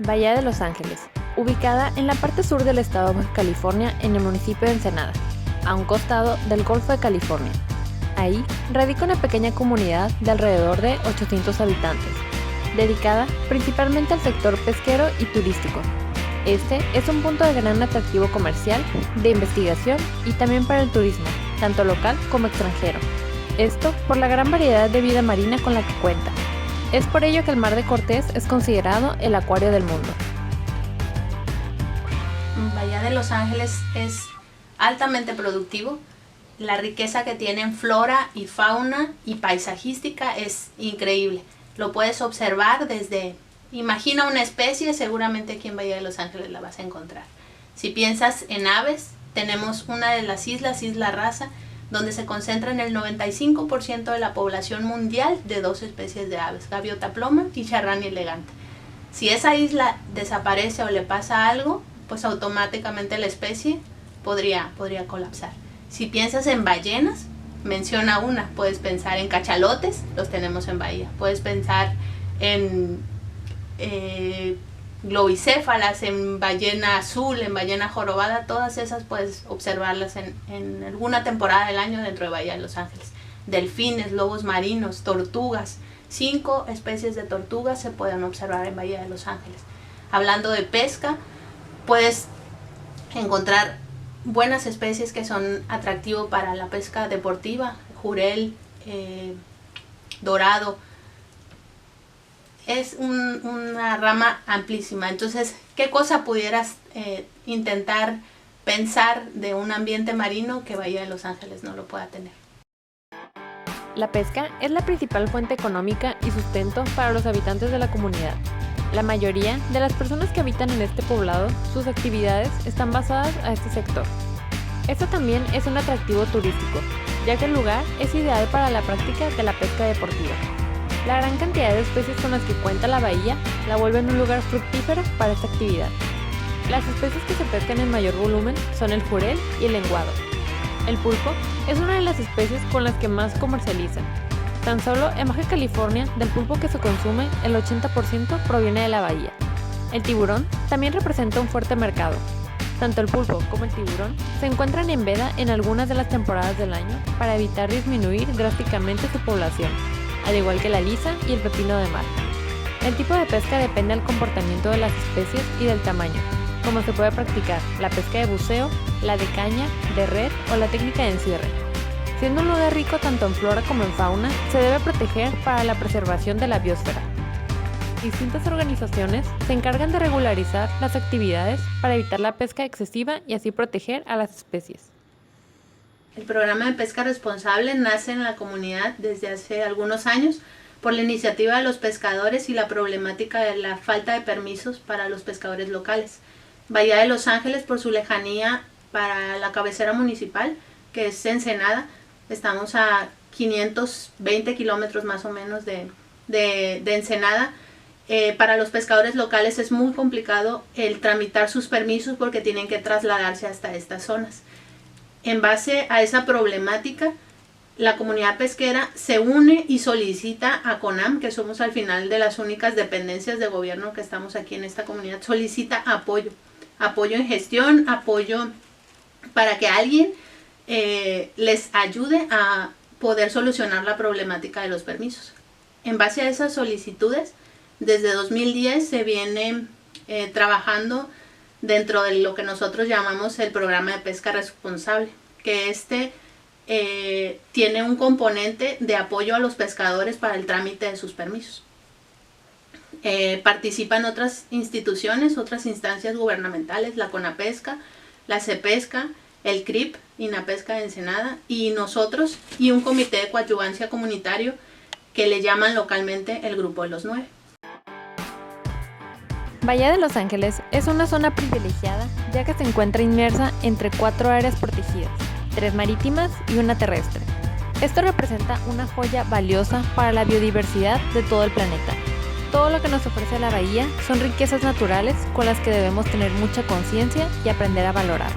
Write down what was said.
Bahía de Los Ángeles, ubicada en la parte sur del estado de Baja California en el municipio de Ensenada, a un costado del Golfo de California. Ahí radica una pequeña comunidad de alrededor de 800 habitantes, dedicada principalmente al sector pesquero y turístico. Este es un punto de gran atractivo comercial, de investigación y también para el turismo, tanto local como extranjero. Esto por la gran variedad de vida marina con la que cuenta. Es por ello que el Mar de Cortés es considerado el acuario del mundo. Bahía de Los Ángeles es altamente productivo. La riqueza que tiene en flora y fauna y paisajística es increíble. Lo puedes observar desde, imagina una especie, seguramente aquí en Bahía de Los Ángeles la vas a encontrar. Si piensas en aves, tenemos una de las islas, Isla Raza, donde se concentran el 95% de la población mundial de dos especies de aves, gaviota ploma y charrán elegante. Si esa isla desaparece o le pasa algo, pues automáticamente la especie podría colapsar. Si piensas en ballenas, menciona una. Puedes pensar en cachalotes, los tenemos en Bahía. Puedes pensar en globicéfalas, en ballena azul, en ballena jorobada. Todas esas puedes observarlas en alguna temporada del año dentro de Bahía de Los Ángeles. Delfines, lobos marinos, tortugas. 5 especies de tortugas se pueden observar en Bahía de Los Ángeles. Hablando de pesca, puedes encontrar buenas especies que son atractivos para la pesca deportiva, jurel, dorado. Es una rama amplísima. Entonces, ¿qué cosa pudieras intentar pensar de un ambiente marino que Bahía de Los Ángeles no lo pueda tener? La pesca es la principal fuente económica y sustento para los habitantes de la comunidad. La mayoría de las personas que habitan en este poblado, sus actividades están basadas a este sector. Esto también es un atractivo turístico, ya que el lugar es ideal para la práctica de la pesca deportiva. La gran cantidad de especies con las que cuenta la bahía la vuelven un lugar fructífero para esta actividad. Las especies que se pescan en mayor volumen son el jurel y el lenguado. El pulpo es una de las especies con las que más comercializan. Tan solo en Baja California, del pulpo que se consume, el 80% proviene de la bahía. El tiburón también representa un fuerte mercado. Tanto el pulpo como el tiburón se encuentran en veda en algunas de las temporadas del año para evitar disminuir drásticamente su población, al igual que la lisa y el pepino de mar. El tipo de pesca depende del comportamiento de las especies y del tamaño, como se puede practicar la pesca de buceo, la de caña, de red o la técnica de encierre. Siendo un lugar rico tanto en flora como en fauna, se debe proteger para la preservación de la biosfera. Distintas organizaciones se encargan de regularizar las actividades para evitar la pesca excesiva y así proteger a las especies. El programa de pesca responsable nace en la comunidad desde hace algunos años por la iniciativa de los pescadores y la problemática de la falta de permisos para los pescadores locales. Bahía de Los Ángeles, por su lejanía para la cabecera municipal, que es Ensenada, estamos a 520 kilómetros más o menos de Ensenada. Para los pescadores locales es muy complicado el tramitar sus permisos porque tienen que trasladarse hasta estas zonas. En base a esa problemática, la comunidad pesquera se une y solicita a CONAM, que somos al final de las únicas dependencias de gobierno que estamos aquí en esta comunidad, solicita apoyo en gestión, apoyo para que alguien les ayude a poder solucionar la problemática de los permisos. En base a esas solicitudes, desde 2010 se viene trabajando dentro de lo que nosotros llamamos el programa de pesca responsable, que tiene un componente de apoyo a los pescadores para el trámite de sus permisos. Participan otras instituciones, otras instancias gubernamentales, la CONAPESCA, la CEPESCA, el CRIP, INAPESCA de Ensenada, y nosotros, y un comité de coadyuvancia comunitario que le llaman localmente el Grupo de los 9. Bahía de Los Ángeles es una zona privilegiada ya que se encuentra inmersa entre 4 áreas protegidas, 3 marítimas y una terrestre. Esto representa una joya valiosa para la biodiversidad de todo el planeta. Todo lo que nos ofrece la bahía son riquezas naturales con las que debemos tener mucha conciencia y aprender a valorar.